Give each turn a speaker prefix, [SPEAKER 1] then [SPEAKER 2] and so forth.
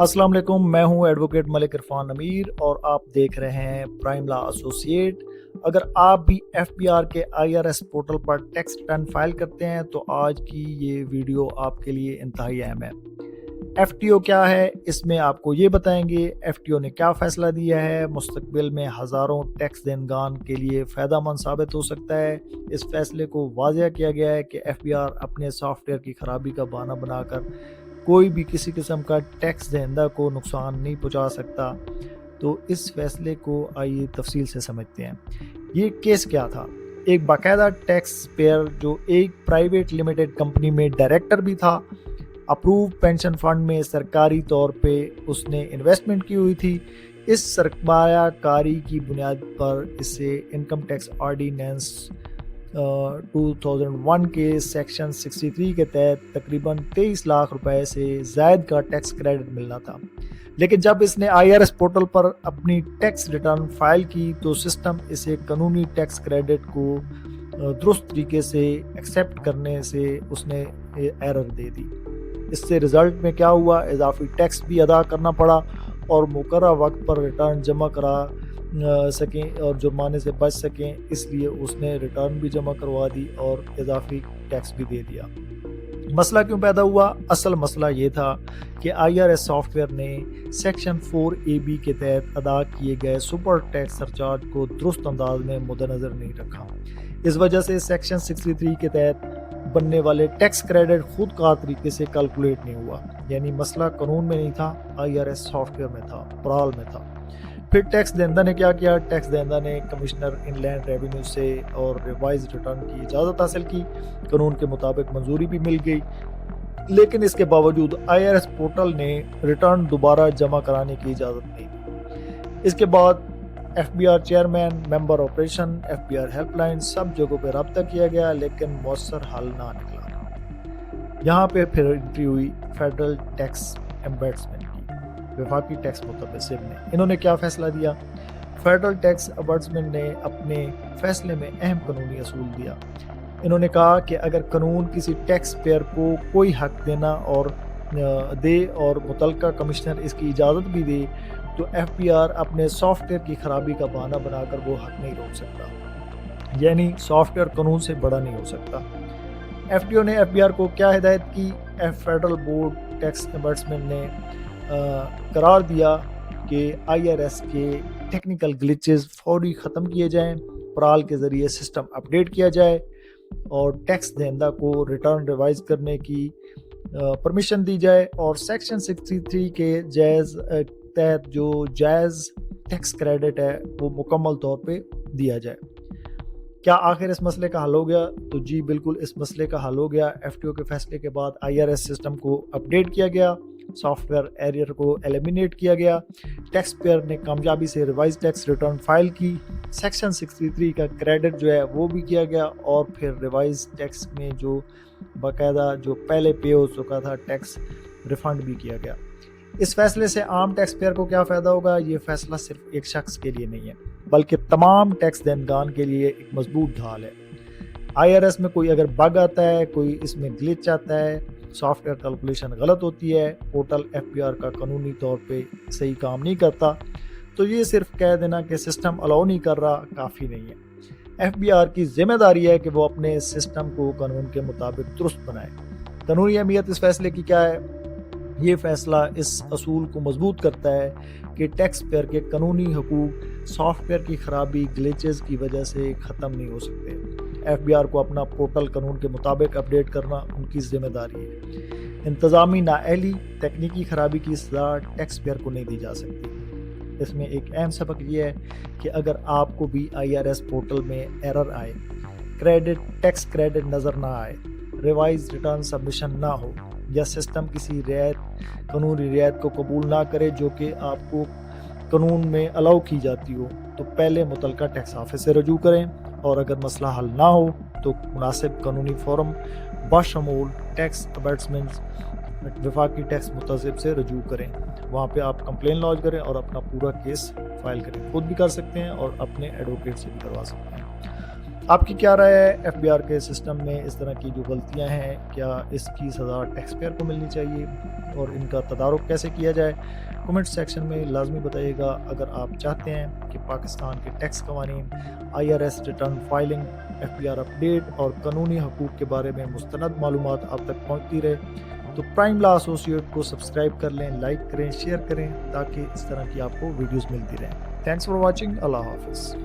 [SPEAKER 1] अस्सलाम वालेकुम, मैं हूं एडवोकेट मलिक इरफान अमीर और आप देख रहे हैं प्राइम लॉ एसोसिएट। अगर आप भी एफबीआर के आईआरएस पोर्टल पर टैक्स रिटर्न फाइल करते हैं तो आज की ये वीडियो आपके लिए इंतहाई अहम है। एफटीओ क्या है, इसमें आपको ये बताएंगे एफटीओ ने क्या फ़ैसला दिया है, मुस्तकबिल में हज़ारों टैक्स देनगान के लिए फ़ायदेमंद साबित हो सकता है। इस फैसले को वाज़ह किया गया है कि एफबीआर अपने सॉफ्टवेयर की खराबी का बहाना बनाकर कोई भी किसी किस्म का टैक्स दहिंदा को नुकसान नहीं पहुंचा सकता। तो इस फैसले को आइए तफसील से समझते हैं। ये केस क्या था? एक बाकायदा टैक्स पेयर जो एक प्राइवेट लिमिटेड कंपनी में डायरेक्टर भी था, अप्रूव पेंशन फंड में सरकारी तौर पे उसने इन्वेस्टमेंट की हुई थी। इस सरमायाकारी की बुनियाद पर इसे इनकम टैक्स ऑर्डिनेंस 2001 के सेक्शन 63 के तहत तकरीबन 23 लाख रुपए से ज़ायद का टैक्स क्रेडिट मिलना था। लेकिन जब इसने आईआरएस पोर्टल पर अपनी टैक्स रिटर्न फाइल की तो सिस्टम इसे कानूनी टैक्स क्रेडिट को दुरुस्त तरीके से एक्सेप्ट करने से उसने एरर दे दी। इससे रिज़ल्ट में क्या हुआ, इजाफी टैक्स भी अदा करना पड़ा और मुकर्रर वक्त पर रिटर्न जमा करा सकें और जुर्माने से बच सकें, इसलिए उसने रिटर्न भी जमा करवा दी और इजाफी टैक्स भी दे दिया। मसला क्यों पैदा हुआ? असल मसला ये था कि आईआरएस सॉफ्टवेयर ने सेक्शन 4AB के तहत अदा किए गए सुपर टैक्स सरचार्ज को दुरुस्त अंदाज में मद्देनजर नहीं रखा। इस वजह से सेक्शन 63 के तहत बनने वाले टैक्स क्रेडिट खुद का तरीके से कैलकुलेट नहीं हुआ। यानी मसला कानून में नहीं था, आईआरएस सॉफ्टवेयर में था, प्राल में था। फिर टैक्स दहिंदा ने क्या किया? टैक्स दहिंदा ने कमिश्नर इनलैंड रेवेन्यू से और रिवाइज रिटर्न की इजाज़त हासिल की। कानून के मुताबिक मंजूरी भी मिल गई, लेकिन इसके बावजूद आईआरएस पोर्टल ने रिटर्न दोबारा जमा कराने की इजाज़त नहीं दी। इसके बाद FBR chairman, member operation, FBR helpline सब जगहों पर रब्ता किया गया, लेकिन मौसर हल ना निकला। यहाँ पे फिर एंट्री हुई फेडरल टैक्स एम्बेसडमेंट की, वफाकी टैक्स मुतबसिर ने। इन्होंने क्या फ़ैसला दिया? फेडरल टैक्स एम्बेसडमेंट ने अपने फैसले में अहम कानूनी असूल दिया। इन्होंने कहा कि अगर कानून किसी टैक्स पेयर को कोई हक देना और दे और मुतलका कमिश्नर इसकी इजाज़त भी दे तो एफबीआर अपने सॉफ्टवेयर की खराबी का बहाना बनाकर वो हक नहीं रोक सकता। यानी सॉफ्टवेयर कानून से बड़ा नहीं हो सकता। एफटीओ ने एफबीआर को क्या हिदायत की? फेडरल बोर्ड टैक्स एम्बेसडमेंट ने करार दिया कि आईआरएस के टेक्निकल ग्लिचेस फौरी ख़त्म किए जाएं, प्राल के ज़रिए सिस्टम अपडेट किया जाए और टैक्स दहिंदा को रिटर्न रिवाइज करने की परमिशन दी जाए और सेक्शन 63 के जायज़ तहत जो जायज़ टैक्स क्रेडिट है वो मुकम्मल तौर पे दिया जाए। क्या आखिर इस मसले का हल हो गया? तो जी बिल्कुल, इस मसले का हल हो गया। एफटीओ के फैसले के बाद आईआरएस सिस्टम को अपडेट किया गया, सॉफ्टवेयर एरियर को एलिमिनेट किया गया, टैक्स पेयर ने कामयाबी से रिवाइज टैक्स रिटर्न फाइल की, सेक्शन 63 का क्रेडिट जो है वो भी किया गया और फिर रिवाइज टैक्स में जो बाकायदा जो पहले पे हो चुका था टैक्स रिफंड भी किया गया। इस फैसले से आम टैक्स पेयर को क्या फ़ायदा होगा? ये फैसला सिर्फ एक शख्स के लिए नहीं है बल्कि तमाम टैक्स देनगान के लिए एक मजबूत ढाल है। आईआरएस में कोई अगर बग आता है, कोई इसमें ग्लिच आता है, सॉफ्टवेयर कैलकुलेशन गलत होती है, पोर्टल एफबीआर का कानूनी तौर पे सही काम नहीं करता, तो ये सिर्फ कह देना कि सिस्टम अलाउ नहीं कर रहा काफ़ी नहीं है। एफबीआर की जिम्मेदारी है कि वो अपने सिस्टम को कानून के मुताबिक दुरुस्त बनाए। कानूनी अहमियत इस फैसले की क्या है? ये फैसला इस असूल को मजबूत करता है कि टैक्स पेयर के कानूनी हकूक सॉफ्टवेयर की खराबी, ग्लिचेस की वजह से ख़त्म नहीं हो सकते। एफबीआर को अपना पोर्टल कानून के मुताबिक अपडेट करना उनकी जिम्मेदारी है। इंतज़ामी नाअहली, तकनीकी खराबी की सज़ा टैक्स पेयर को नहीं दी जा सकती। इसमें एक अहम सबक ये है कि अगर आपको भी आईआरएस पोर्टल में एरर आए, टैक्स क्रेडिट नज़र ना आए, रिवाइज रिटर्न सबमिशन ना हो या सिस्टम किसी कानूनी रियायत को कबूल ना करे जो कि आपको कानून में अलाउ की जाती हो, तो पहले मुतलका टैक्स ऑफिस से रजू करें और अगर मसला हल ना हो तो मुनासिब कानूनी फोरम बशमूल टैक्स एम्बेसडमेंट, वफाकी टैक्स मुतसिब से रजू करें। वहाँ पे आप कंप्लेन लॉन्च करें और अपना पूरा केस फाइल करें। खुद भी कर सकते हैं और अपने एडवोकेट से भी करवा सकते हैं। آپ کی کیا رائے ہے FBR کے سسٹم میں اس طرح کی جو غلطیاں ہیں کیا اس کی سزا ٹیکس پیئر کو ملنی چاہیے اور ان کا تدارک کیسے کیا جائے؟ کمنٹ سیکشن میں لازمی بتائیے گا۔ اگر آپ چاہتے ہیں کہ پاکستان کے ٹیکس قوانین، IRS return filing, FBR update اور قانونی حقوق کے بارے میں مستند معلومات آپ تک پہنچتی رہے تو پرائم لا ایسوسیٹ کو سبسکرائب کر لیں، لائک کریں، شیئر کریں تاکہ اس طرح کی آپ کو ویڈیوز ملتی رہیں۔ Thanks for watching. اللہ حافظ۔